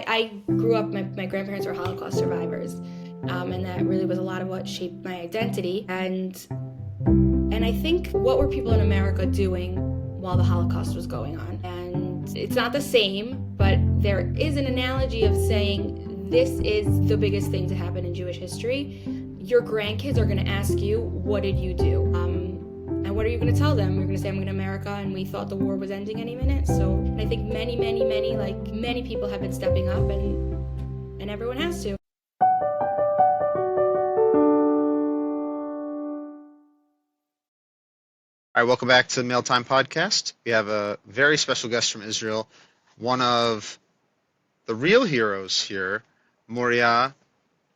I grew up, my grandparents were Holocaust survivors, and that really was a lot of what shaped my identity. And I think, what were people in America doing while the Holocaust was going on? And it's not the same, but there is an analogy of saying this is the biggest thing to happen in Jewish history. Your grandkids are going to ask you, what did you do? And what are you going to tell them? You're going to say, I'm going to America and we thought the war was ending any minute. So I think many people have been stepping up, and everyone has to. All right, welcome back to the Mail Time Podcast. We have a very special guest from Israel, one of the real heroes here, Moria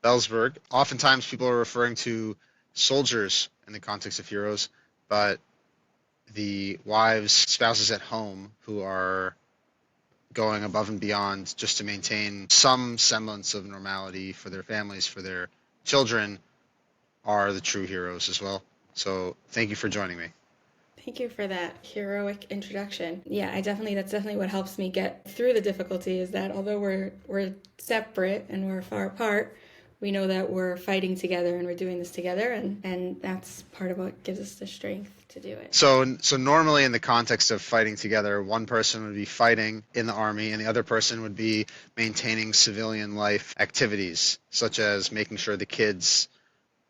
Belsberg. Oftentimes people are referring to soldiers in the context of heroes, but the wives, spouses at home who are going above and beyond just to maintain some semblance of normality for their families, for their children, are the true heroes as well. So thank you for joining me. Thank you for that heroic introduction. Yeah, that's definitely what helps me get through the difficulty, is that although we're separate and we're far apart, we know that we're fighting together and we're doing this together, and that's part of what gives us the strength to do it. So normally in the context of fighting together, one person would be fighting in the army and the other person would be maintaining civilian life activities, such as making sure the kids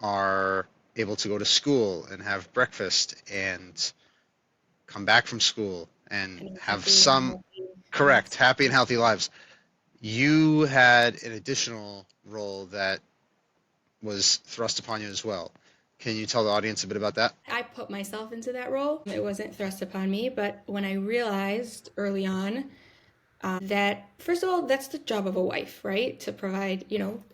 are able to go to school and have breakfast and come back from school and And have happy and some healthy correct, lives. happy and healthy lives. You had an additional role that was thrust upon you as well. Can you tell the audience a bit about that? I put myself into that role. It wasn't thrust upon me, but when I realized early on that, first of all, that's the job of a wife, right? To provide,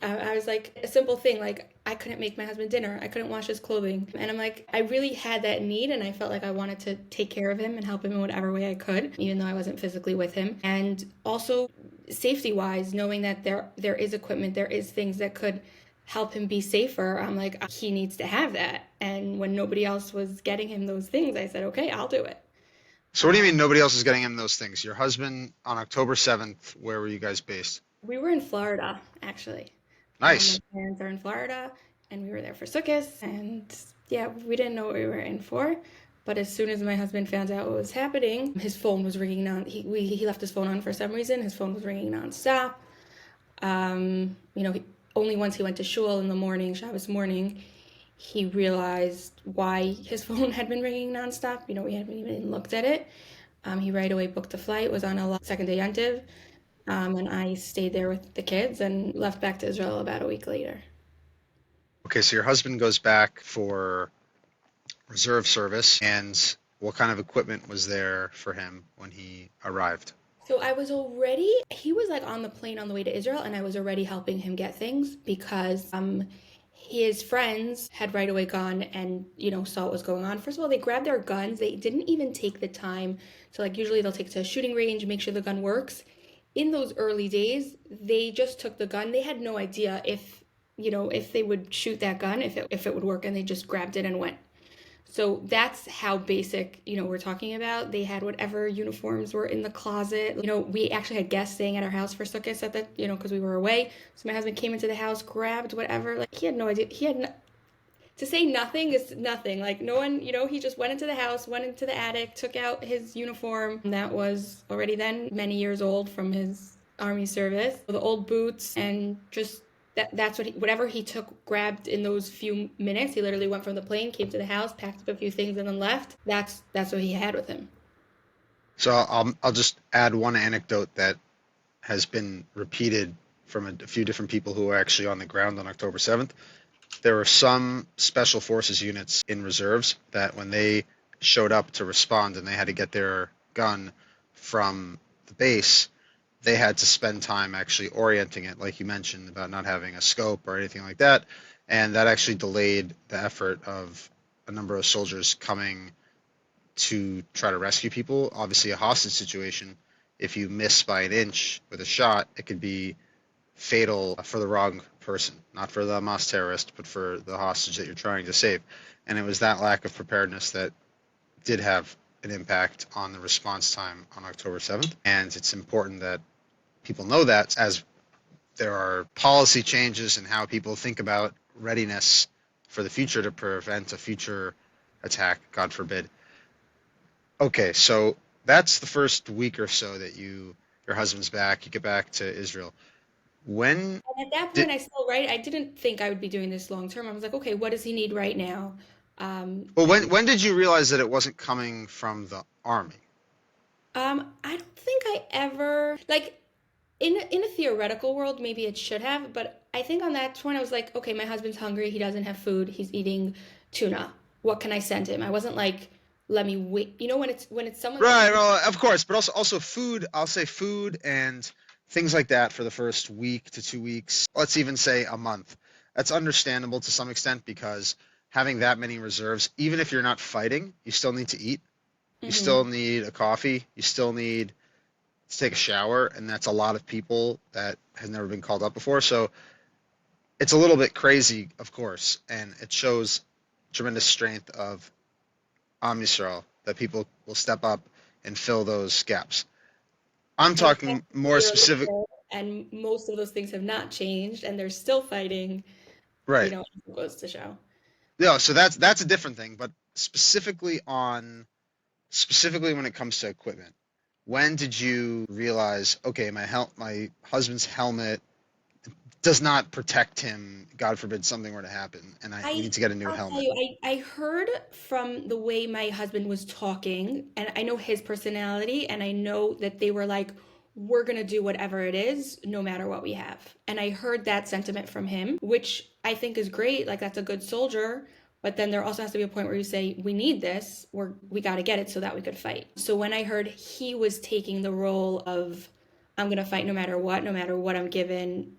I was like, a simple thing, like I couldn't make my husband dinner, I couldn't wash his clothing. And I'm like, I really had that need, and I felt like I wanted to take care of him and help him in whatever way I could, even though I wasn't physically with him. And also, safety wise, knowing that there is equipment, there is things that could help him be safer. I'm like, he needs to have that. And when nobody else was getting him those things, I said, okay, I'll do it. So what do you mean nobody else is getting him those things? Your husband on October 7th, where were you guys based? We were in Florida, actually. My Nice. parents are in Florida, and we were there for Sukkot. And yeah, we didn't know what we were in for. But as soon as my husband found out what was happening, his phone was ringing on. He left his phone on for some reason. His phone was ringing nonstop. Only once he went to shul in the morning, Shabbos morning, he realized why his phone had been ringing nonstop. We hadn't even looked at it. He right away booked a flight, was on a second day yontiv, and I stayed there with the kids and left back to Israel about a week later. Okay, so your husband goes back for reserve service, and what kind of equipment was there for him when he arrived? So he was like on the plane on the way to Israel, and I was already helping him get things because his friends had right away gone and, saw what was going on. First of all, they grabbed their guns. They didn't even take the time to, like, usually they'll take it to a shooting range, make sure the gun works. In those early days, they just took the gun. They had no idea if they would shoot that gun, if it would work, and they just grabbed it and went. So that's how basic, we're talking about. They had whatever uniforms were in the closet. We actually had guests staying at our house for Sukkot at the, because we were away. So my husband came into the house, grabbed whatever. Like, he had no idea. To say nothing is nothing. Like, no one, he just went into the house, went into the attic, took out his uniform that was already then many years old from his army service, the old boots, and just that's whatever he took, grabbed in those few minutes. He literally went from the plane, came to the house, packed up a few things, and then left. That's what he had with him. So I'll just add one anecdote that has been repeated from a few different people who were actually on the ground on October 7th. There were some special forces units in reserves that when they showed up to respond and they had to get their gun from the base, they had to spend time actually orienting it, like you mentioned, about not having a scope or anything like that. And that actually delayed the effort of a number of soldiers coming to try to rescue people. Obviously, a hostage situation, if you miss by an inch with a shot, it could be fatal for the wrong person, not for the Hamas terrorist, but for the hostage that you're trying to save. And it was that lack of preparedness that did have an impact on the response time on October 7th. And it's important that people know that as there are policy changes in how people think about readiness for the future to prevent a future attack, God forbid. Okay, so that's the first week or so that your husband's back. You get back to Israel. When And at that did point, I didn't think I would be doing this long term. I was like, okay, what does he need right now? well And when did you realize that it wasn't coming from the army? I don't think I ever like in a theoretical world, maybe it should have, but I think on that point, I was like, okay, my husband's hungry. He doesn't have food. He's eating tuna. What can I send him? I wasn't like, let me wait. You know, when it's someone that Right, you well, of course, but also food. I'll say food and things like that for the first week to 2 weeks. Let's even say a month. That's understandable to some extent because having that many reserves, even if you're not fighting, you still need to eat. You still hmm need a coffee. You still need to take a shower, and that's a lot of people that has never been called up before. So it's a little bit crazy, of course, and it shows tremendous strength of Am Yisrael that people will step up and fill those gaps. I'm and the fact talking that more a year specific, later, and most of those things have not changed, and they're still fighting. You right? know, it goes to show. Yeah, so that's a different thing, but specifically when it comes to equipment, when did you realize, okay, my husband's helmet does not protect him. God forbid something were to happen, and we I need to get a new I'll tell helmet. you, I heard from the way my husband was talking, and I know his personality, and I know that they were like, we're gonna do whatever it is, no matter what we have. And I heard that sentiment from him, which I think is great. Like that's a good soldier. But then there also has to be a point where you say, we need this, we got to get it so that we could fight. So when I heard he was taking the role of, I'm going to fight no matter what I'm given,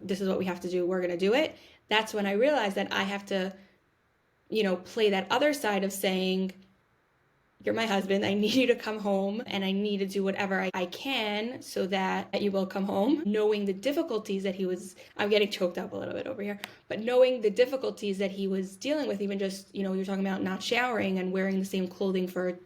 this is what we have to do, we're going to do it. That's when I realized that I have to, play that other side of saying, you're my husband. I need you to come home and I need to do whatever I can so that you will come home. Knowing the difficulties that I'm getting choked up a little bit over here, but knowing the difficulties that he was dealing with, even just, you're talking about not showering and wearing the same clothing for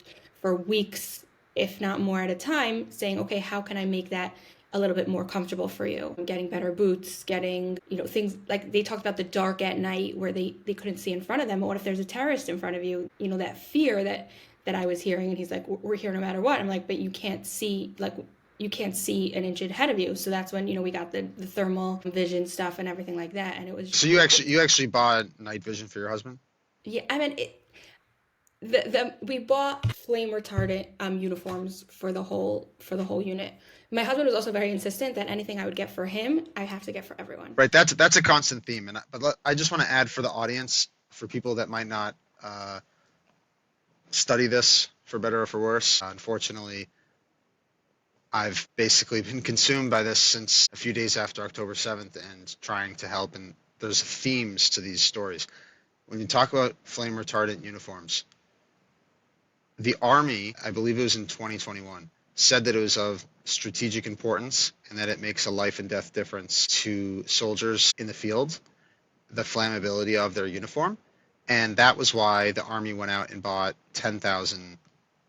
weeks, if not more at a time, saying, okay, how can I make that a little bit more comfortable for you? Getting better boots, getting, things like they talked about the dark at night where they couldn't see in front of them. But what if there's a terrorist in front of you? That fear that I was hearing. And he's like, we're here no matter what. I'm like, but you can't see an inch ahead of you. So that's when, we got the thermal vision stuff and everything like that. And it was, So you actually bought night vision for your husband, yeah, I mean, we bought flame retardant uniforms for the whole unit. My husband was also very insistent that anything I would get for him, I have to get for everyone. right? That's a constant theme, I just want to add for the audience, for people that might not uh, study this for better or for worse. Unfortunately, I've basically been consumed by this since a few days after October 7th and trying to help. And there's themes to these stories. When you talk about flame retardant uniforms, the Army, I believe it was in 2021, said that it was of strategic importance and that it makes a life and death difference to soldiers in the field, the flammability of their uniform. And that was why the Army went out and bought 10,000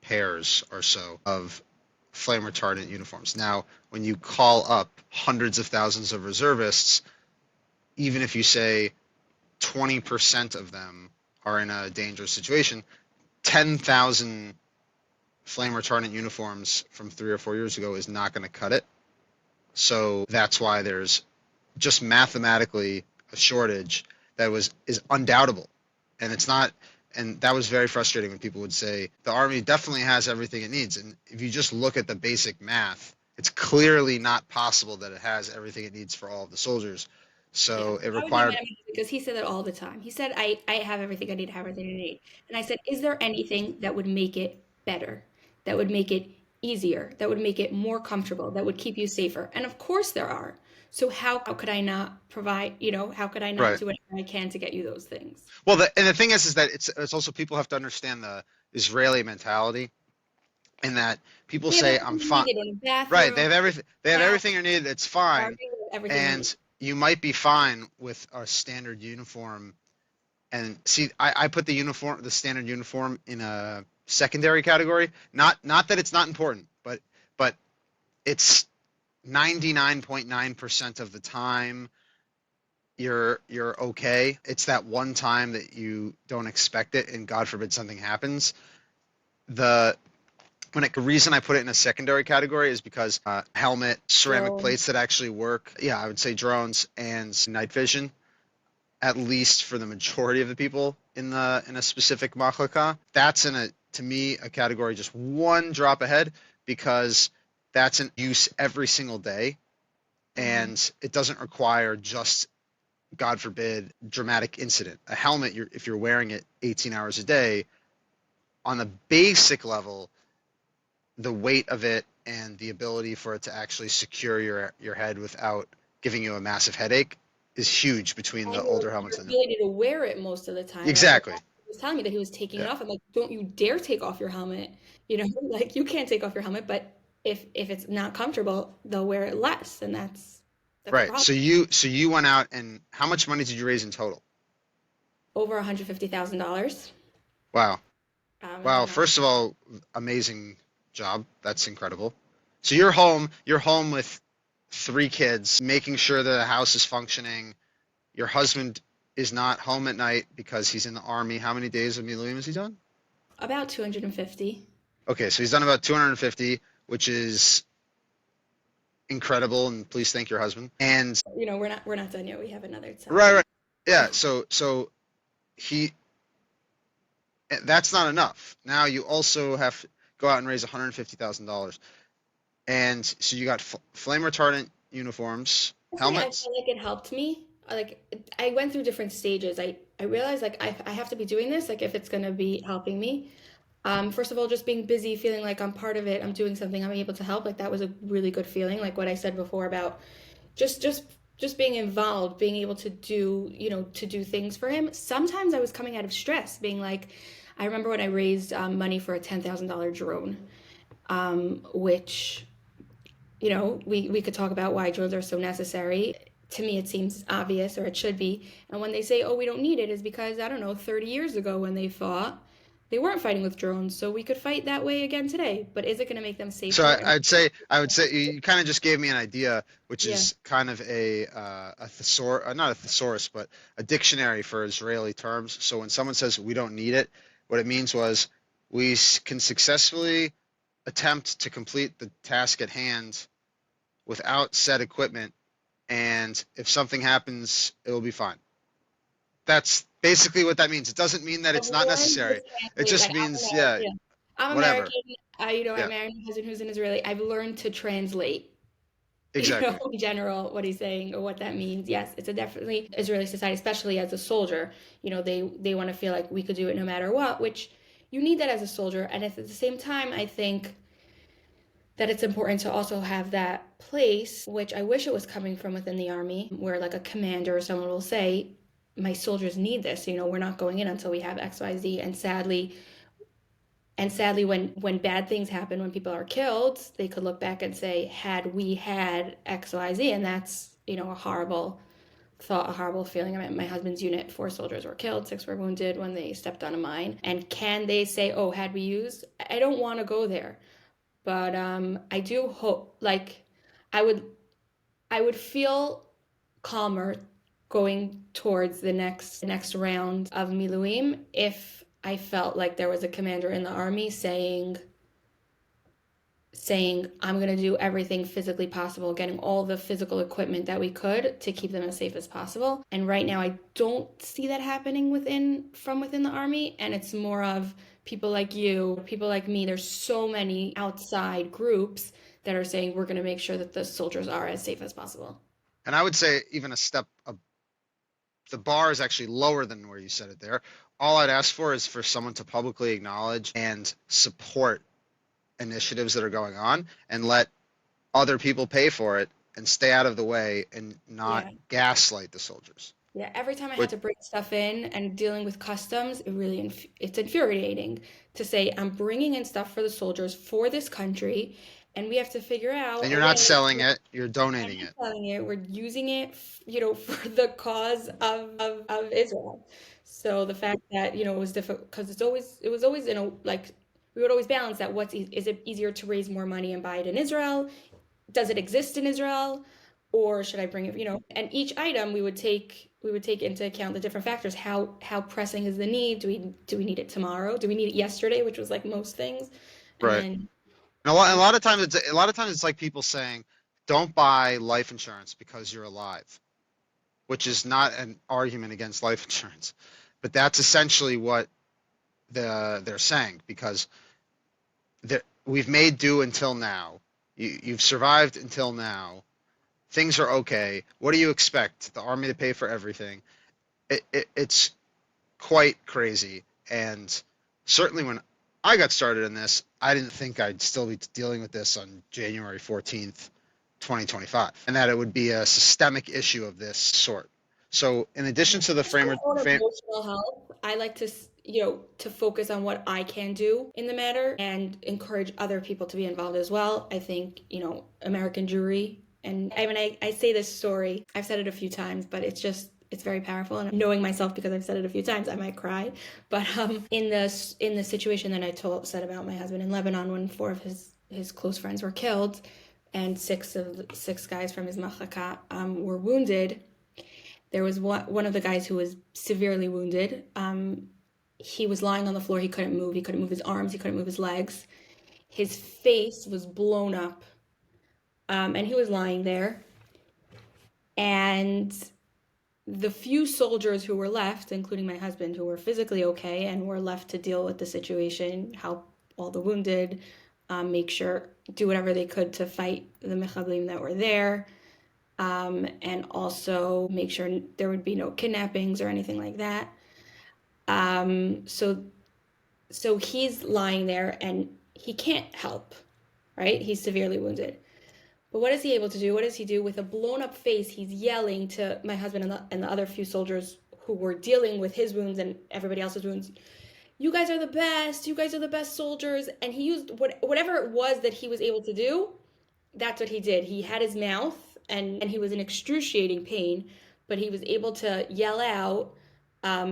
pairs or so of flame retardant uniforms. Now, when you call up hundreds of thousands of reservists, even if you say 20% of them are in a dangerous situation, 10,000 flame retardant uniforms from 3 or 4 years ago is not going to cut it. So that's why there's just mathematically a shortage that is undoubtable, and it's not. And that was very frustrating when people would say the Army definitely has everything it needs. And if you just look at the basic math, it's clearly not possible that it has everything it needs for all of the soldiers. Yeah, So it I would get required, mad at him because he said that all the time. He said, I have everything I need, have everything I need. And I said, is there anything that would make it better, that would make it easier, that would make it more comfortable, that would keep you safer? And of course there are. So how could I not provide, how could I not right. do whatever I can to get you those things? Well, and the thing is that it's also people have to understand the Israeli mentality, in that people We have say everything I'm we need. fine. They don't have Right, they bathroom, have everything. They have shower, everything you need. It's fine, everything they need. and you might be fine with a standard uniform. And see, I put the standard uniform, in a secondary category. Not that it's not important, but it's 99.9% of the time you're okay. It's that one time that you don't expect it and God forbid something happens. The reason I put it in a secondary category is because helmet, ceramic Drones. plates that actually work. Yeah, I would say drones and night vision, at least for the majority of the people in a specific machlaka. That's in a to me a category just one drop ahead because that's in use every single day Hmm. and it doesn't require just God forbid dramatic incident. A helmet, if you're wearing it 18 hours a day, on the basic level, the weight of it and the ability for it to actually secure your head without giving you a massive headache is huge between the And older your helmets and ability to wear it most of the time. Like my exactly. husband was telling me that he was taking it Yeah. off. I'm like, don't you dare take off your helmet. You know, like you can't take off your helmet, but if it's not comfortable, they'll wear it less, and that's a Right. problem. So you went out and how much money did you raise in total? Over $150,000. Wow. And Wow. then First of all, amazing job. That's incredible. So you're home with three kids, making sure that the house is functioning. Your husband is not home at night because he's in the army. How many days of Miluim has he done? about 250. Okay, so he's done about 250, which is incredible, and please thank your husband. And You know, we're not done yet. We have another right, 7 days. right, yeah. So he that's not enough. Now you also have to go out and raise $150,000, and so you got flame retardant uniforms, Honestly, I helmets. feel like it helped me. Like I went through different stages. I realized like I have to be doing this like if it's gonna be helping me. First of all, just being busy, feeling like I'm part of it, I'm doing something, I'm able to help. Like that was a really good feeling. Like what I said before about just just just being involved, being able to do, to do things for him. Sometimes I was coming out of stress, being like, I remember when I raised money for a $10,000 drone, which we could talk about why drones are so necessary. To me, it seems obvious, or it should be. And when they say, oh, we don't need it, is because, I don't know, 30 years ago when they fought, they weren't fighting with drones. So we could fight that way again today. But is it going to make them So safer? And I would say you kind of just gave me an idea, which yeah, is kind of a thesaurus, not a thesaurus, but a dictionary for Israeli terms. So when someone says we don't need it, what it means was can successfully attempt to complete the task at hand without said equipment, and if something happens, it will be fine. That's basically what that means. It doesn't mean that I've it's not learned to necessary. It translate. just Like means, yeah, Yeah, I'm whatever. American. I Yeah, married my husband who's an Israeli. I've learned to translate exactly. in general, what he's saying or what that means. Yes, it's a definitely Israeli society, especially as a soldier. They want to feel like we could do it no matter what, which you need that as a soldier. And at the same time, I think that it's important to also have that place, which I wish it was coming from within the army, where like a commander or someone will say, my soldiers need this. We're not going in until we have XYZ. And sadly, when bad things happen, when people are killed, they could look back and say, had we had XYZ, and that's a horrible thought, a horrible feeling. I mean, my husband's unit, 4 soldiers were killed, 6 were wounded when they stepped on a mine. And can they say, oh, had we used? I don't want to go there, but I do hope, like, I would I would feel calmer going towards the next round of Miluim if I felt like there was a commander in the army saying I'm going to do everything physically possible, getting all the physical equipment that we could to keep them as safe as possible. And right now I don't see that happening within the army, and it's more of people like you, people like me. There's so many outside groups that are saying we're going to make sure that the soldiers are as safe as possible. And I would say even a step, the bar is actually lower than where you said it there. All I'd ask for is for someone to publicly acknowledge and support initiatives that are going on and let other people pay for it and stay out of the way and not Yeah. gaslight the soldiers. Yeah, every time I had Which to bring stuff in and dealing with customs, it's infuriating to say I'm bringing in stuff for the soldiers for this country, and we have to figure and out a you're not way. selling it, you're I'm donating not it. selling it. We're using it, for the cause of Israel. So the fact that, it was difficult because it was always like we would always balance that is it easier to raise more money and buy it in Israel, does it exist in Israel, or should I bring it, and each item we would take into account the different factors. How pressing is the need? Do we need it tomorrow? Do we need it yesterday, which was like most things? And Right. then And a and lot of times it's like people saying, "Don't buy life insurance because you're alive," which is not an argument against life insurance, but that's essentially what they're saying because we've made do until now. You've survived until now. Things are okay. What do you expect? The army to pay for everything? It's quite crazy. And certainly when I got started in this, I didn't think I'd still be dealing with this on January 14th, 2025, and that it would be a systemic issue of this sort. So, in addition to the just for framer, my own emotional health, I like to focus on what I can do in the matter and encourage other people to be involved as well. I think, American Jewry, and I mean, I say this story, I've said it a few times, but it's very powerful. And knowing myself, because I've said it a few times, I might cry. But in the situation that said about my husband in Lebanon, when four of his close friends were killed, and six guys from his machaka were wounded. There was one of the guys who was severely wounded. He was lying on the floor. He couldn't move. He couldn't move his arms. He couldn't move his legs. His face was blown up, and he was lying there. And the few soldiers who were left, including my husband, who were physically okay and were left to deal with the situation, help all the wounded, do whatever they could to fight the mechablim that were there, and also make sure there would be no kidnappings or anything like that. So he's lying there and he can't help, right? He's severely wounded. But what is he able to do? What does he do? With a blown up face, he's yelling to my husband and the other few soldiers who were dealing with his wounds and everybody else's wounds. You guys are the best. You guys are the best soldiers. And he used whatever it was that he was able to do. That's what he did. He had his mouth and he was in excruciating pain, but he was able to yell out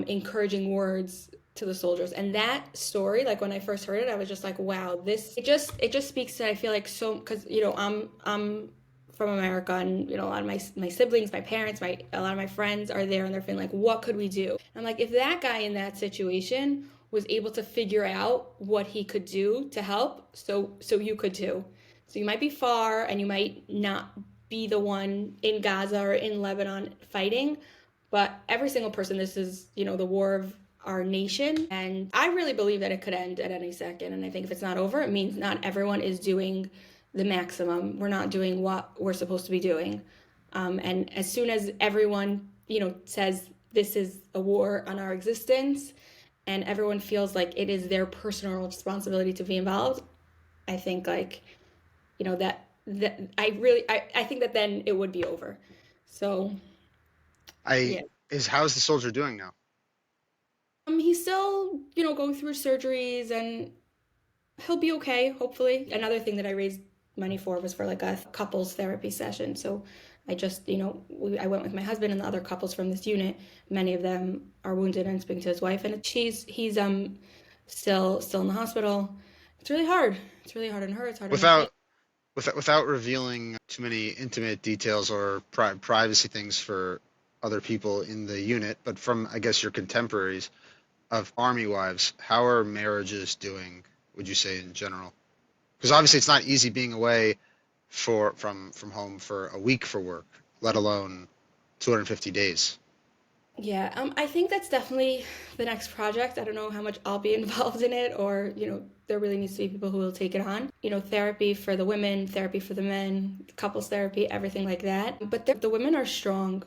encouraging words to the soldiers. And that story, like when I first heard it, I was just like, wow, this it just speaks to, I feel like, so, because I'm from America, and a lot of my siblings, my parents, a lot of my friends are there, and they're feeling like, what could we do? And I'm like, if that guy in that situation was able to figure out what he could do to help, so you could too. So you might be far and you might not be the one in Gaza or in Lebanon fighting, but every single person, this is, the war of our nation. And I really believe that it could end at any second. And I think if it's not over, it means not everyone is doing the maximum. We're not doing what we're supposed to be doing. And as soon as everyone, says this is a war on our existence, and everyone feels like it is their personal responsibility to be involved, I think, like, that I think that then it would be over. So I yeah. is how's the soldier doing now? He's still, going through surgeries, and he'll be okay, hopefully. Another thing that I raised money for was for like a couples therapy session. So I just, I went with my husband and the other couples from this unit. Many of them are wounded and speaking to his wife, and he's still in the hospital. It's really hard. It's really hard on her. It's hard on the kid. Without without revealing too many intimate details or privacy things for other people in the unit, but from I guess your contemporaries of army wives, how are marriages doing? Would you say in general? Because obviously it's not easy being away from home for a week for work, let alone 250 days. Yeah, I think that's definitely the next project. I don't know how much I'll be involved in it, or, there really needs to be people who will take it on. Therapy for the women, therapy for the men, couples therapy, everything like that. But the women are strong,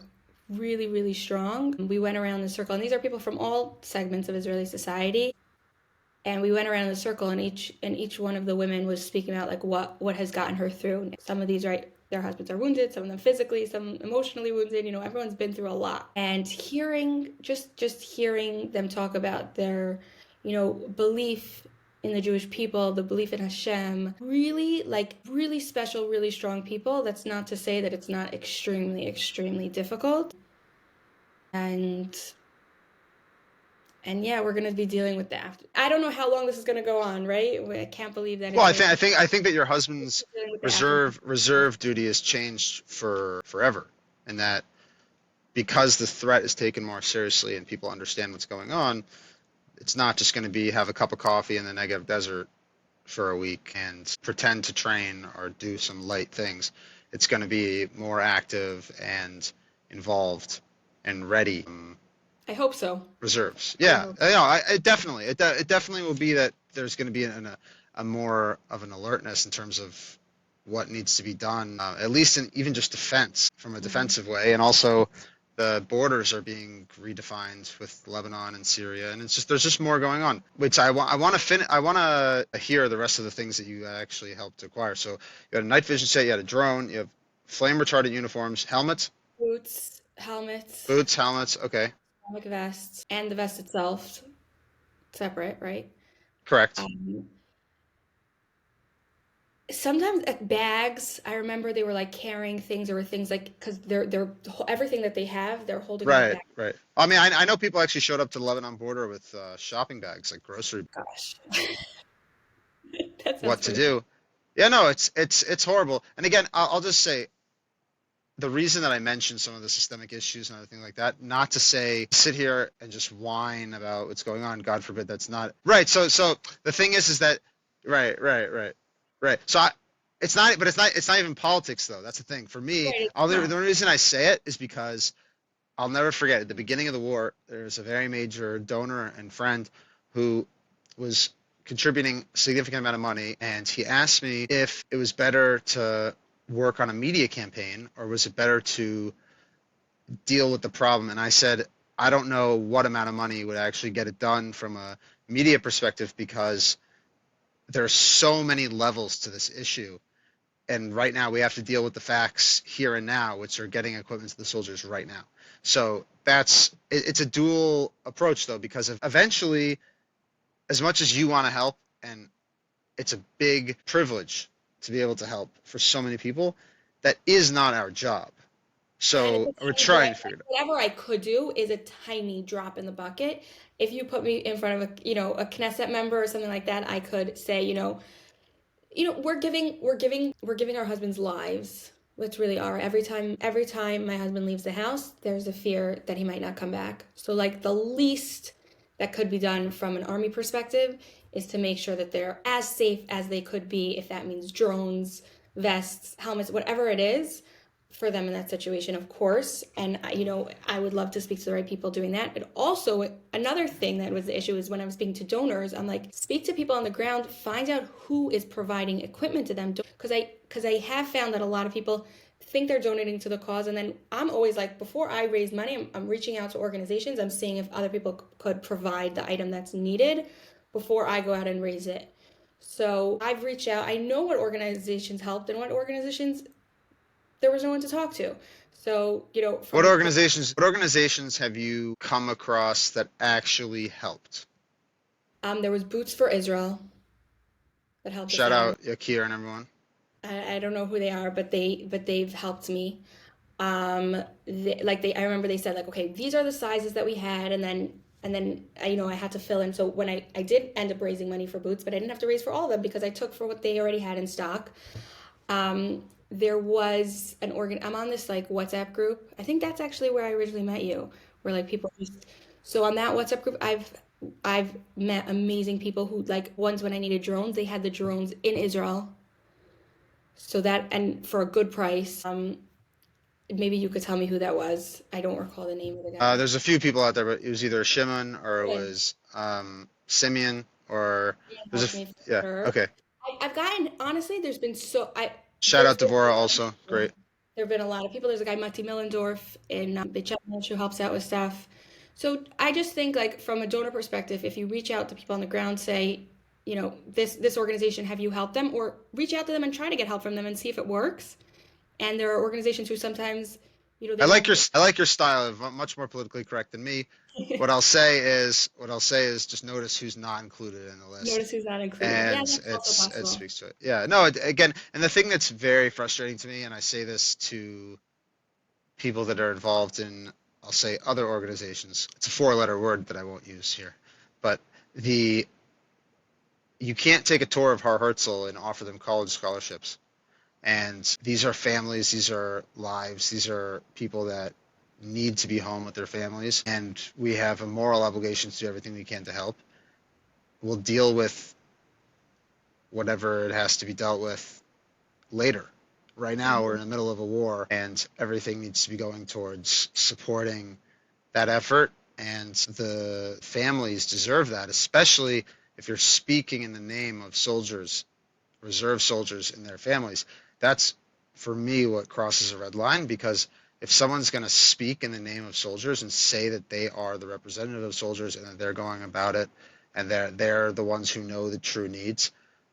really, really strong. We went around the circle, and these are people from all segments of Israeli society. And we went around in a circle, and each one of the women was speaking about like what has gotten her through. Some of these, right, their husbands are wounded, some of them physically, some emotionally wounded. Everyone's been through a lot. And just hearing them talk about their, belief in the Jewish people, the belief in Hashem, really, like, really special, really strong people. That's not to say that it's not extremely, extremely difficult. And And yeah, we're gonna be dealing with that. I don't know how long this is gonna go on, right? I can't believe that Well, it's I already think I think I think that your husband's dealing with the aftermath. reserve duty has changed for forever, and that because the threat is taken more seriously and people understand what's going on, it's not just going to be have a cup of coffee in the Negev desert for a week and pretend to train or do some light things. It's going to be more active and involved and ready. I hope so. Reserves. Really Yeah, hope you so. know, it definitely will be that there's going to be a more of an alertness in terms of what needs to be done, at least in even just defense from a Mhm. defensive way, and also the borders are being redefined with Lebanon and Syria, and it's just there's just more going on. Which I want to I want to hear the rest of the things that you actually helped acquire. So you had a night vision set, you had a drone, you have flame retardant uniforms, helmets, Boots, helmets, boots, helmets. Okay, stomach vests, and the vest itself separate, right? correct. Um, Sometimes bags. I remember they were like carrying things or things like because they're everything that they have, they're holding in a Right, bag. right. I mean, I know people actually showed up to the Lebanon border with shopping bags, like grocery, Gosh, that sounds what to pretty. do. Yeah, no, it's horrible. And again, I'll just say the reason that I mentioned some of the systemic issues and everything like that, not to say sit here and just whine about what's going on. God forbid that's not right. So the thing is that right. So it's not, but it's not even politics though. That's the thing. For me, Right, it's the not. only reason I say it is because I'll never forget at the beginning of the war, there was a very major donor and friend who was contributing a significant amount of money, and he asked me if it was better to work on a media campaign or was it better to deal with the problem. And I said, I don't know what amount of money would actually get it done from a media perspective because there are so many levels to this issue. And right now we have to deal with the facts here and now, which are getting equipment to the soldiers right now. So it's a dual approach though, because eventually, as much as you want to help, and it's a big privilege to be able to help for so many people, that is not our job. And it's So a we're tiny, but trying to figure it out. whatever I could do is a tiny drop in the bucket. If you put me in front of a Knesset member or something like that, I could say, we're giving our husbands lives. That's really are. Every time my husband leaves the house, there's a fear that he might not come back. So like the least that could be done from an army perspective is to make sure that they're as safe as they could be, if that means drones, vests, helmets, whatever it is for them in that situation, of course. And I would love to speak to the right people doing that. But also, another thing that was the issue is when I was speaking to donors, I'm like, speak to people on the ground, find out who is providing equipment to them, because I have found that a lot of people think they're donating to the cause, and then I'm always like, before I raise money, I'm reaching out to organizations, I'm seeing if other people could provide the item that's needed before I go out and raise it. So I've reached out. I know what organizations helped and what organizations there was no one to talk to. So, What organizations have you come across that actually helped? there was Boots for Israel that helped us Shout out. out Yakir and everyone. I don't know who they are, but they've helped me. I remember they said like, okay, these are the sizes that we had, and then I had to fill in. So when I did end up raising money for Boots, but I didn't have to raise for all of them because I took for what they already had in stock. There was an organ. I'm on this like WhatsApp group. I think that's actually where I originally met you, where like people just. So on that WhatsApp group, I've met amazing people who like ones when I needed drones, they had the drones in Israel. So that and for a good price. Maybe you could tell me who that was. I don't recall the name of the guy. There's a few people out there, but it was either Shimon or it Okay. was Simeon or Yeah, there's helped me for yeah, sure. okay. I've gotten honestly. Shout There's out been Devora also. Great. there have been a lot of people. There's a guy Matti Millendorf in Bechanish who helps out with stuff. So I just think like from a donor perspective, if you reach out to people on the ground, say, this organization, have you helped them, or reach out to them and try to get help from them and see if it works. And there are organizations who sometimes, they won't. I like your style of much more politically correct than me. What I'll say is just notice who's not included in the list. Notice who's not included. Yeah, And that's also it possible. speaks to it. Yeah, no, again, and the thing that's very frustrating to me, and I say this to people that are involved in I'll say other organizations. It's a four-letter word that I won't use here, but the you can't take a tour of Har Herzl and offer them college scholarships. And these are families, these are lives, these are people that need to be home with their families, and we have a moral obligation to do everything we can to help. We'll deal with whatever it has to be dealt with later. Right now, we're in Mhm. the middle of a war, and everything needs to be going towards supporting that effort, and the families deserve that, especially if you're speaking in the name of soldiers, reserve soldiers and their families. That's, for me, what crosses a red line, because if someone's going to speak in the name of soldiers and say that they are the representative of soldiers and that they're going about it and they're the ones who know the true needs,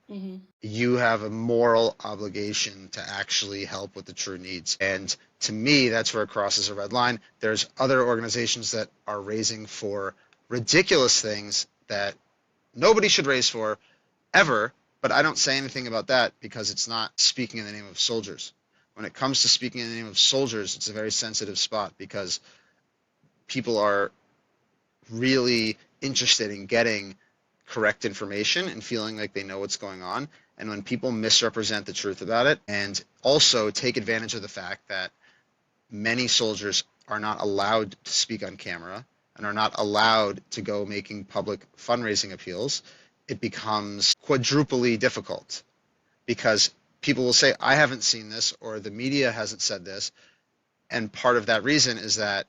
Mhm. you have a moral obligation to actually help with the true needs. And to me, that's where it crosses a red line. There's other organizations that are raising for ridiculous things that nobody should raise for ever, but I don't say anything about that because it's not speaking in the name of soldiers. When it comes to speaking in the name of soldiers, it's a very sensitive spot because people are really interested in getting correct information and feeling like they know what's going on. And when people misrepresent the truth about it and also take advantage of the fact that many soldiers are not allowed to speak on camera and are not allowed to go making public fundraising appeals, it becomes quadruply difficult because people will say, I haven't seen this, or the media hasn't said this. And part of that reason is that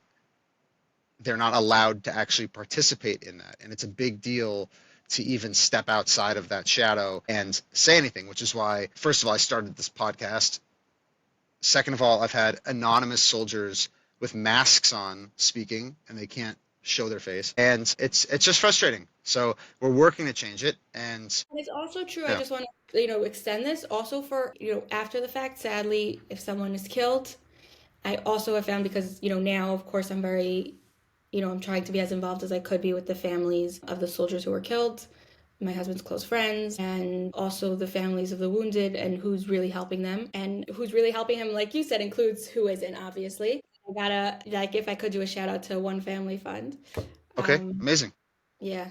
they're not allowed to actually participate in that. And it's a big deal to even step outside of that shadow and say anything, which is why, first of all, I started this podcast. Second of all, I've had anonymous soldiers with masks on speaking, and they can't show their face, and it's just frustrating. So we're working to change it, and And it's also true, I yeah, just want to, extend this also for, after the fact, sadly, if someone is killed, I also have found because, now, of course, I'm very, I'm trying to be as involved as I could be with the families of the soldiers who were killed, my husband's close friends, and also the families of the wounded and who's really helping them. And who's really helping him, like you said, includes who isn't, obviously. I gotta, like, if I could do a shout out to One Family Fund. okay, Um, amazing. yeah,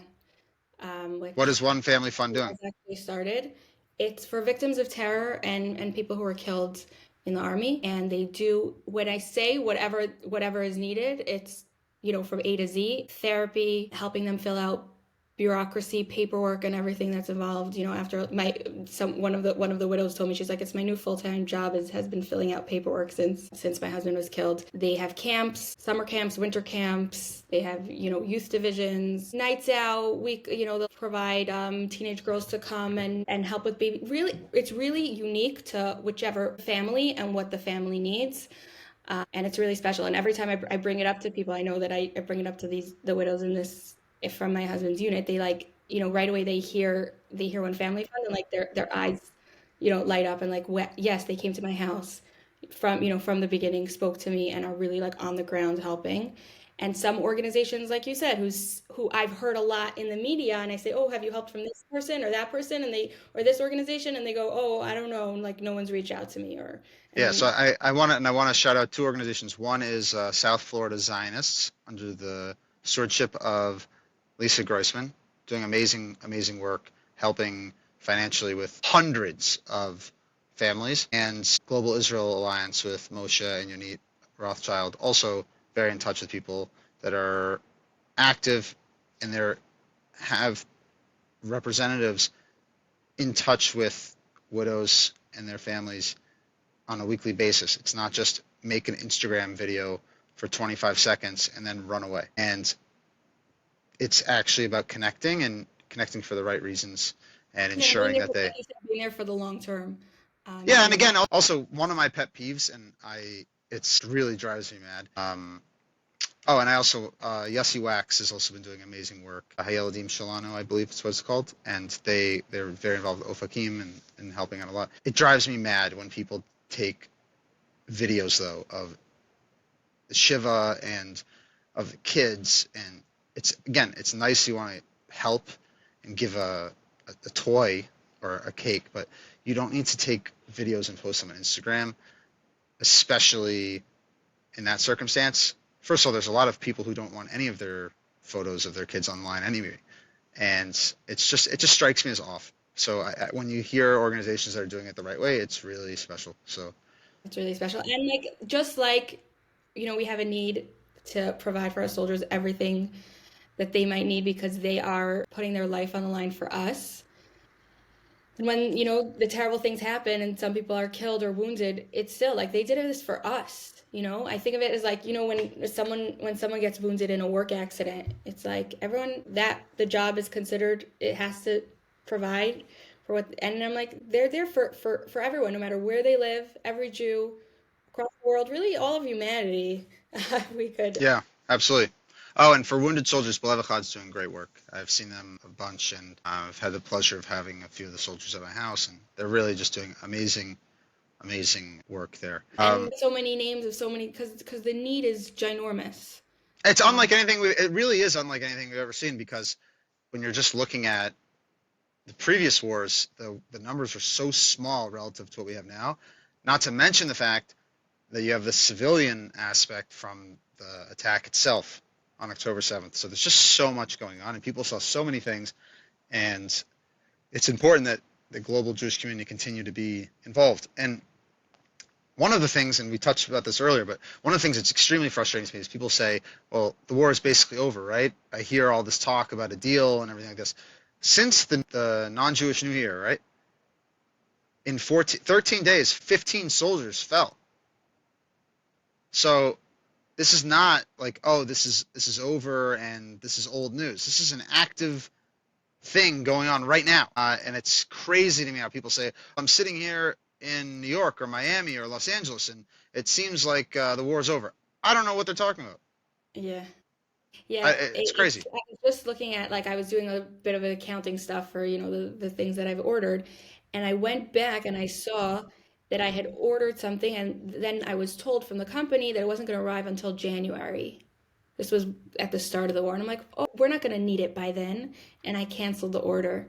What which is One Family Fund doing? has actually started. It's for victims of terror and people who were killed in the army. And they do, when I say whatever is needed, it's, from A to Z, therapy, helping them fill out bureaucracy, paperwork, and everything that's involved. After one of the widows told me, she's like, it's my new full-time job has been filling out paperwork since my husband was killed. They have camps, summer camps, winter camps. They have youth divisions, nights out. They'll provide teenage girls to come and help with baby. Really, it's really unique to whichever family and what the family needs. And it's really special. And every time I bring it up to people, I know that I bring it up to the widows in this, if from my husband's unit, they like, right away they hear One Family Fund, and like their eyes, light up, and like, yes, they came to my house from the beginning, spoke to me, and are really like on the ground helping. And some organizations, like you said, who I've heard a lot in the media, and I say, oh, have you helped from this person or that person, or this organization, and they go, oh, I don't know, and like no one's reached out to me, or and Yeah, so I'm I want to shout out two organizations. One is South Florida Zionists under the stewardship of Lisa Groisman, doing amazing work, helping financially with hundreds of families, and Global Israel Alliance with Moshe and Yonit Rothschild, also very in touch with people that are active and they have representatives in touch with widows and their families on a weekly basis. It's not just make an Instagram video for 25 seconds and then run away. And it's actually about connecting and connecting for the right reasons and Yeah, being ensuring there that for, they. like you said, being there for the long term. Yeah, and You know, again, also one of my pet peeves, and it's really drives me mad. Oh, and I also Yossi Wax has also been doing amazing work. Hayeladim Shalano, I believe is what it's called, and they're very involved with Ofakim and helping out a lot. It drives me mad when people take videos though of the Shiva and of the kids, and it's nice you want to help and give a toy or a cake, but you don't need to take videos and post them on Instagram, especially in that circumstance. first of all, there's a lot of people who don't want any of their photos of their kids online anyway, and it just strikes me as off. So when you hear organizations that are doing it the right way, it's really special. So It's really special. And like just like, we have a need to provide for our soldiers everything that they might need because they are putting their life on the line for us. And when, the terrible things happen and some people are killed or wounded, it's still like they did this for us, I think of it as like, when someone gets wounded in a work accident, it's like everyone that the job is considered, it has to provide for what, and I'm like, they're there for everyone, no matter where they live, every Jew across the world, really all of humanity. We could. yeah, absolutely. Oh, and for wounded soldiers, Belevachad's doing great work. I've seen them a bunch, and I've had the pleasure of having a few of the soldiers at my house, and they're really just doing amazing, amazing work there. And so many names of so many, because the need is ginormous. It's Um, unlike anything it really is unlike anything we've ever seen because when you're just looking at the previous wars, the numbers are so small relative to what we have now. Not to mention the fact that you have the civilian aspect from the attack itself on October 7th. So there's just so much going on, and people saw so many things, and it's important that the global Jewish community continue to be involved. And one of the things, and we touched about this earlier, but one of the things that's extremely frustrating to me is people say, well, the war is basically over, right? I hear all this talk about a deal and everything like this. Since the non-Jewish New Year, right? In 13 days, 15 soldiers fell. So this is not like, oh, this is over and this is old news. This is an active thing going on right now. And it's crazy to me how people say, I'm sitting here in New York or Miami or Los Angeles and it seems like the war's over. I don't know what they're talking about. yeah. Yeah, It's crazy. I was just looking at like I was doing a bit of accounting stuff for, the things that I've ordered, and I went back and I saw that I had ordered something, and then I was told from the company that it wasn't going to arrive until January. This was at the start of the war, and I'm like, oh, we're not going to need it by then, and I canceled the order.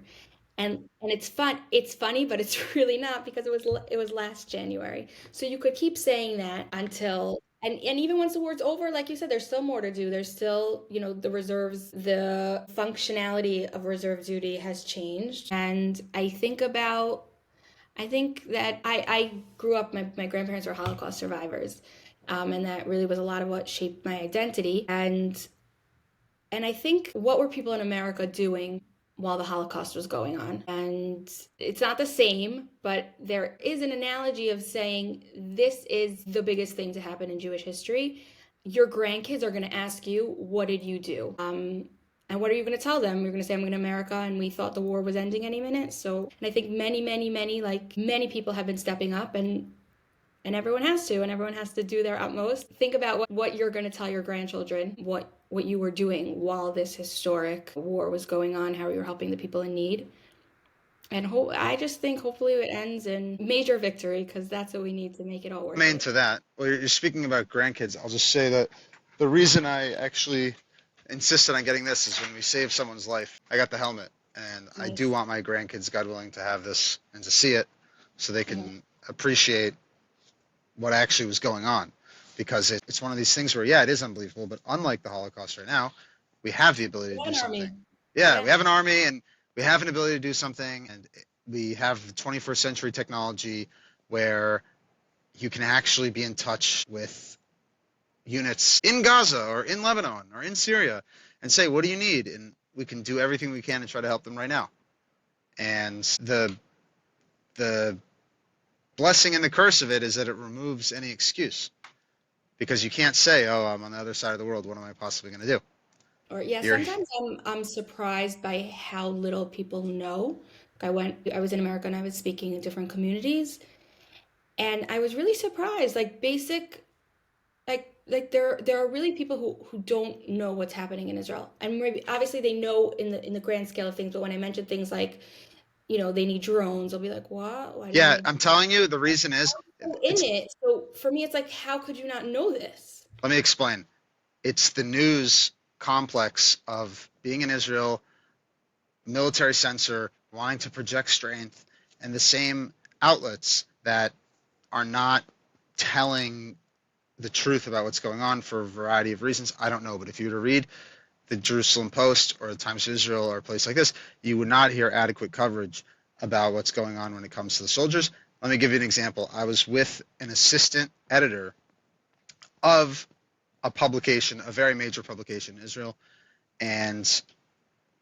And it's fun. It's funny, but it's really not because it was last January. So you could keep saying that until and even once the war's over, like you said, there's still more to do. There's still, the reserves, the functionality of reserve duty has changed. And I think that I grew up, my grandparents were Holocaust survivors. And that really was a lot of what shaped my identity. And I think, what were people in America doing while the Holocaust was going on? And it's not the same, but there is an analogy of saying this is the biggest thing to happen in Jewish history. Your grandkids are going to ask you, what did you do? And what are you going to tell them? You're going to say, I'm going to America and we thought the war was ending any minute. So, and I think many, many, many, like many people have been stepping up, and everyone has to do their utmost. Think about what you're going to tell your grandchildren, what you were doing while this historic war was going on, how you were helping the people in need. And I just think hopefully it ends in major victory because that's what we need to make it all worth I'm it. into that. Well, you're speaking about grandkids. I'll just say that the reason I actually insisted on getting this is when we saved someone's life, I got the helmet. And I do Nice. want my grandkids, God willing, to have this and to see it so they Mhm. can appreciate what actually was going on. Because it's one of these things where, yeah, it is unbelievable, but unlike the Holocaust right now, we have the ability We to have do an something. army. Yeah, we Yeah. have an army and we have an ability to do something, and we have 21st century technology where you can actually be in touch with units in Gaza or in Lebanon or in Syria and say, what do you need? And we can do everything we can to try to help them right now. And the blessing and the curse of it is that it removes any excuse because you can't say, "Oh, I'm on the other side of the world. What am I possibly going to do?" Or yeah, You're sometimes I'm surprised by how little people know. I was in America and I was speaking in different communities, and I was really surprised. Like basic, like there are really people who don't know what's happening in Israel, and maybe obviously they know in the grand scale of things. But when I mention things like, they need drones, they'll be like, what? Why do you yeah. need? I'm telling you, the reason is So in it's. it, so for me, it's like, how could you not know this? Let me explain. It's the news complex of being in Israel, military censor, wanting to project strength, and the same outlets that are not telling the truth about what's going on for a variety of reasons. I don't know, but if you were to read the Jerusalem Post or the Times of Israel or a place like this, you would not hear adequate coverage about what's going on when it comes to the soldiers. Let me give you an example. I was with an assistant editor of a publication, a very major publication in Israel, and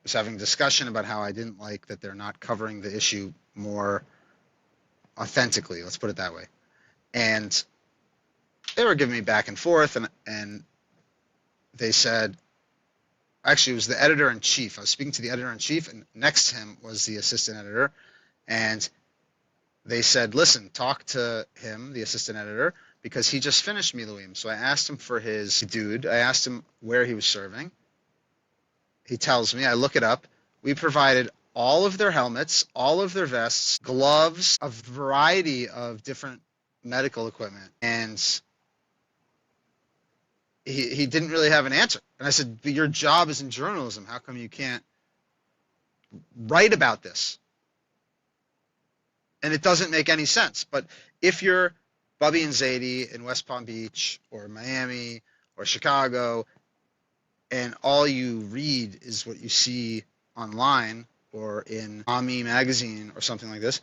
was having a discussion about how I didn't like that they're not covering the issue more authentically. Let's put it that way. And they were giving me back and forth, and they said, actually, it was the editor in chief. I was speaking to the editor in chief, and next to him was the assistant editor, and they said, listen, talk to him, the assistant editor, because he just finished Miluim. So I asked him for his dude. I asked him where he was serving. He tells me, I look it up. We provided all of their helmets, all of their vests, gloves, a variety of different medical equipment. And he didn't really have an answer. And I said, but your job is in journalism. How come you can't write about this? And it doesn't make any sense. But if you're Bubby and Zadie in West Palm Beach or Miami or Chicago, and all you read is what you see online or in Ami magazine or something like this,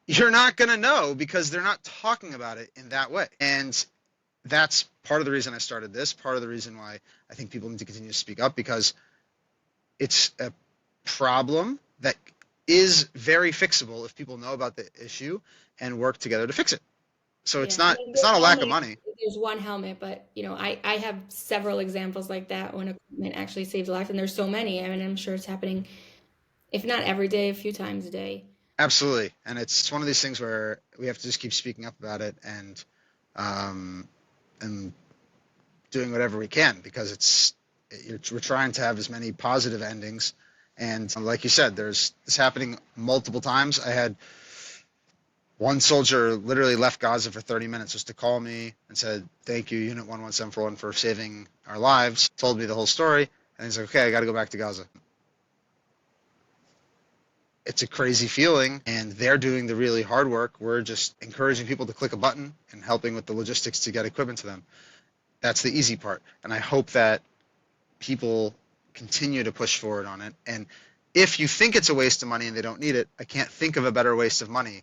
you're not going to know because they're not talking about it in that way. And that's part of the reason I started this, part of the reason why I think people need to continue to speak up, because it's a problem that is very fixable if people know about the issue and work together to fix it. So Yeah, I mean, it's not there's a lack of only money. there's one helmet, but I have several examples like that when equipment actually saves a life, and there's so many. I mean, I'm sure it's happening, if not every day, a few times a day. Absolutely. And it's one of these things where we have to just keep speaking up about it um, and doing whatever we can, because we're trying to have as many positive endings. And like you said, there's this happening multiple times. I had one soldier literally left Gaza for 30 minutes just to call me and said, thank you, Unit 11741, for saving our lives. Told me the whole story. And he's like, okay, I got to go back to Gaza. It's a crazy feeling, and they're doing the really hard work. We're just encouraging people to click a button and helping with the logistics to get equipment to them. That's the easy part. And I hope that people continue to push forward on it. And if you think it's a waste of money and they don't need it, I can't think of a better waste of money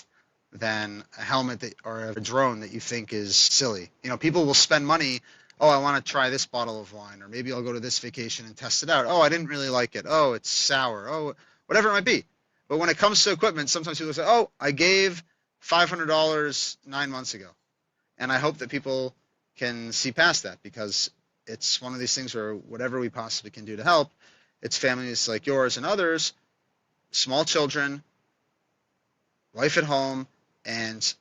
than a helmet or a drone that you think is silly. You know, people will spend money. Oh, I want to try this bottle of wine, or maybe I'll go to this vacation and test it out. Oh, I didn't really like it. Oh, it's sour. Oh, whatever it might be. But when it comes to equipment, sometimes people say, "Oh, I gave $500 9 months ago," and I hope that people can see past that, because it's one of these things where whatever we possibly can do to help, it's families like yours and others, small children, life at home, and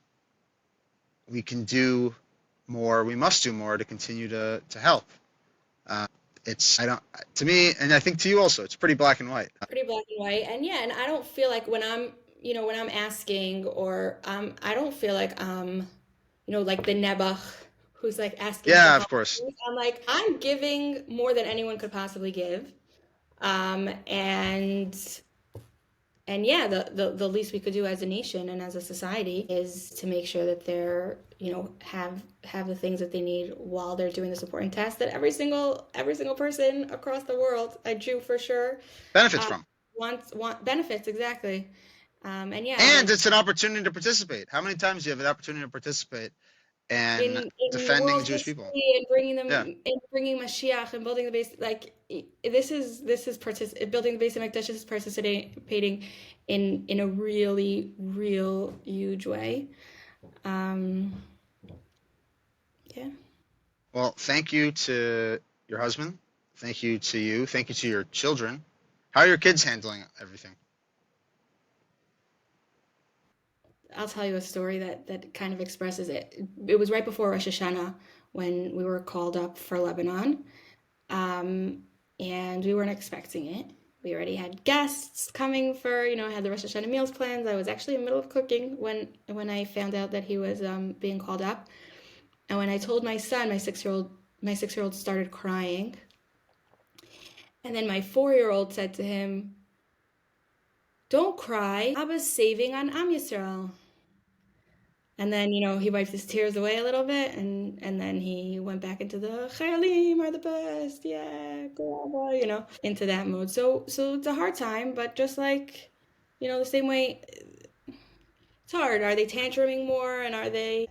we can do more. We must do more to continue to help. Uh, it's I don't to me, and I think to you also. It's pretty black and white. Pretty black and white. And yeah, and I don't feel like when when I'm asking, or I don't feel like like the Nebuch who's like asking for Yeah, of help. course. I'm like, I'm giving more than anyone could possibly give. And yeah, the least we could do as a nation and as a society is to make sure that they're, have the things that they need while they're doing this important task that every single person across the world, a Jew for sure, Benefits uh, from, want benefits exactly. And yeah, and like it's an opportunity to participate. How many times do you have an opportunity to participate in in defending world Jewish people? history and bringing Yeah. them and bringing Mashiach and building the base, like this is building the base of Mikdash is participating in a really real huge way. Um, yeah, Well, thank you to your husband. Thank you to you. Thank you to your children. How are your kids handling everything? I'll tell you a story that kind of expresses it. It was right before Rosh Hashanah when we were called up for Lebanon, um, and we weren't expecting it. We already had guests coming for, had the Rosh Hashanah meals plans. I was actually in the middle of cooking when I found out that he was being called up. And when I told my son, my 6-year old started crying. And then my 4-year-old said to him, "Don't cry. Abba's saving on Am Yisrael." And then, he wiped his tears away a little bit, and then he went back into the Chayalim are the best, yeah, Graba, into that mode. So it's a hard time, but just like, the same way, it's hard. Are they tantruming more, and are they?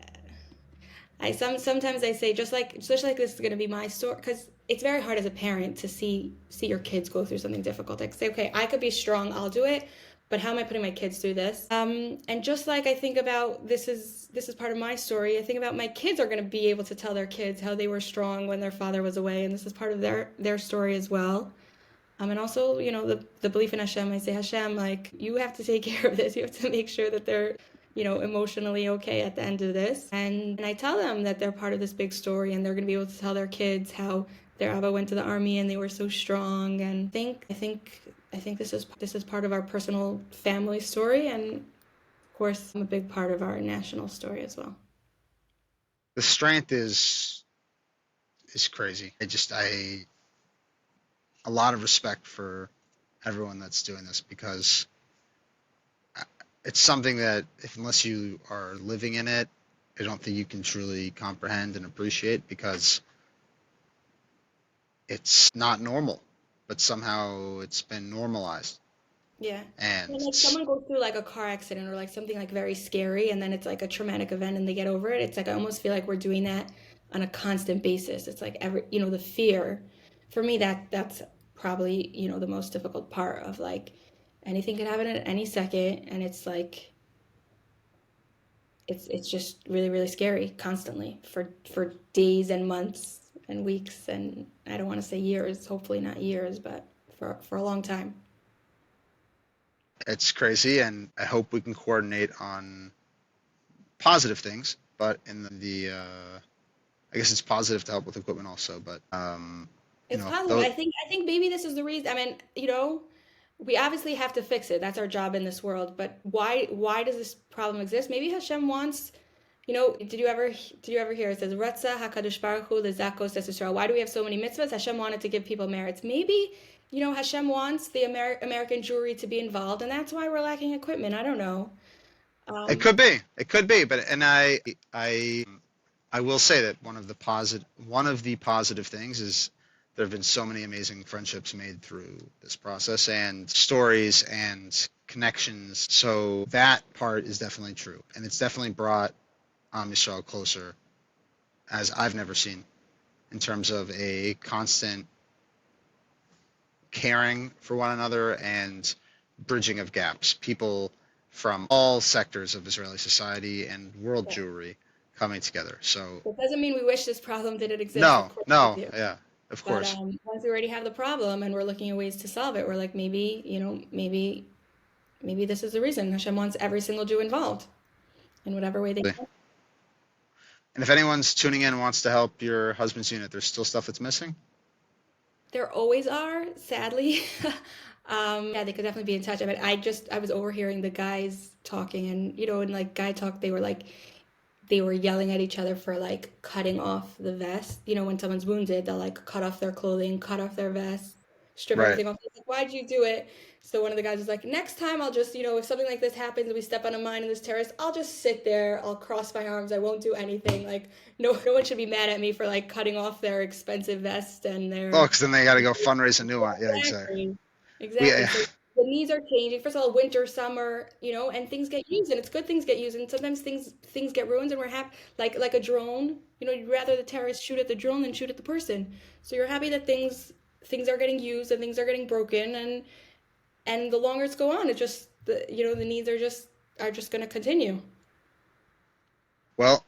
Sometimes I say just like this is gonna be my story, because it's very hard as a parent to see your kids go through something difficult. Like say, okay, I could be strong, I'll do it, but how am I putting my kids through this? And just like I think about this is part of my story. I think about my kids are gonna be able to tell their kids how they were strong when their father was away, and this is part of their story as well. And also, the belief in Hashem. I say, Hashem, like, you have to take care of this. You have to make sure that they're, emotionally okay at the end of this. And I tell them that they're part of this big story, and they're going to be able to tell their kids how their Abba went to the army and they were so strong. And I think this is part of our personal family story, and of course, a big part of our national story as well. The strength is crazy. I a lot of respect for everyone that's doing this because it's something that if unless you are living in it, I don't think you can truly comprehend and appreciate because it's not normal, but somehow it's been normalized. Yeah. And When like it's someone goes through like a car accident or like something like very scary, and then it's like a traumatic event and they get over it, it's like I almost feel like we're doing that on a constant basis. It's like the fear. For me, that's probably, the most difficult part of like anything could happen at any second, and it's like it's just really, really scary constantly for days and months and weeks, and I don't want to say years, hopefully not years, but for a long time. it's crazy, and I hope we can coordinate on positive things. But in I guess it's positive to help with equipment also. But It's positive. though I think maybe this is the reason. I mean, we obviously have to fix it. That's our job in this world. But why does this problem exist? Maybe Hashem wants, did you ever hear it says Ratza Hakadosh Baruch Hu Lezakos Es Yisrael? Why do we have so many mitzvahs? Hashem wanted to give people merits. Maybe, Hashem wants the American Jewry to be involved, and that's why we're lacking equipment. I don't know. Um, it could be. But and I will say that one of the positive things is there have been so many amazing friendships made through this process and stories and connections. So that part is definitely true, and it's definitely brought Yisrael closer as I've never seen in terms of a constant caring for one another and bridging of gaps. People from all sectors of Israeli society and world yeah. Jewry coming together. So It doesn't mean we wish this problem didn't exist. Of no, course we no, do. yeah, of But course. once we already have the problem and we're looking at ways to solve it, we're like, maybe this is the reason Hashem wants every single Jew involved in whatever way they can. And if anyone's tuning in and wants to help your husband's unit, there's still stuff that's missing. There always are, sadly. Yeah, they could definitely be in touch. I mean, I was overhearing the guys talking, and in like guy talk, they were yelling at each other for like cutting off the vest. When someone's wounded, they'll like cut off their clothing, cut off their vest, strip Right. everything off. Like, why'd you do it? So one of the guys was like, next time I'll just, if something like this happens and we step on a mine in this terrace, I'll just sit there, I'll cross my arms, I won't do anything. Like no one should be mad at me for like cutting off their expensive vest and Oh, their because then they got to go fundraise a new one. Yeah, exactly. exactly. We, Exactly. So the needs are changing. First of all, winter, summer, and things get used, and it's good things get used, and sometimes things get ruined, and we're happy. Like a drone, you'd rather the terrorists shoot at the drone than shoot at the person. So you're happy that things are getting used and things are getting broken, and the longer it's go on, it just the needs are just going to continue. well,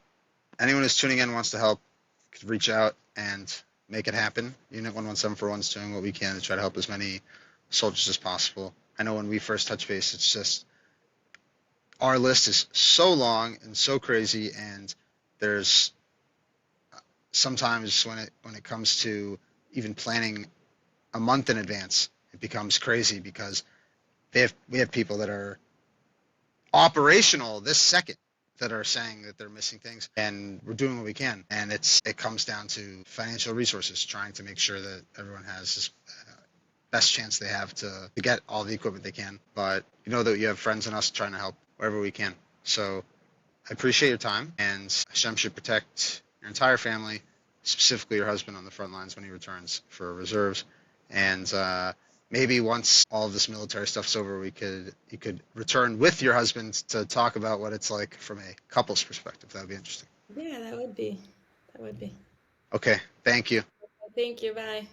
anyone who's tuning in wants to help, could reach out and make it happen. Unit 117 for one's doing what we can to try to help as many soldiers as possible. I know when we first touch base, it's just our list is so long and so crazy, and there's sometimes when it comes to even planning a month in advance, it becomes crazy because we have people that are operational this second that are saying that they're missing things, and we're doing what we can, and it comes down to financial resources, trying to make sure that everyone has this best chance they have to get all the equipment they can. But you know that you have friends and us trying to help wherever we can. So I appreciate your time, and Hashem should protect your entire family, specifically your husband on the front lines when he returns for reserves. And maybe once all of this military stuff's over, you could return with your husband to talk about what it's like from a couple's perspective. That would be interesting. Yeah, that would be. That would be. Okay, thank you. Thank you. Bye.